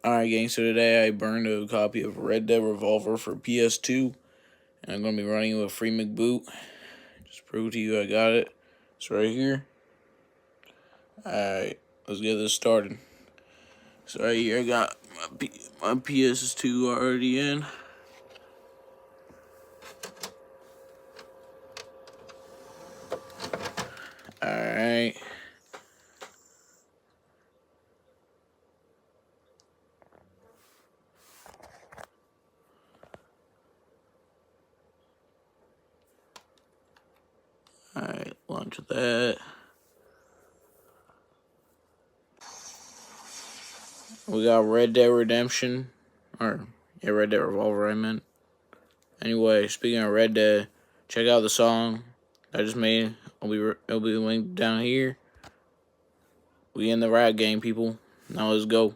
Alright, gang, so today I burned a copy of Red Dead Revolver for ps2, and I'm going to be running with freemc boot. Just prove to you I got it. It's right here. Alright, let's get this started. So right here I got my ps2 already in. Alright. Alright, launch that. We got Red Dead Redemption. Red Dead Revolver, I meant. Anyway, speaking of Red Dead, check out the song I just made. It'll be linked down here. We in the rap game, people. Now let's go.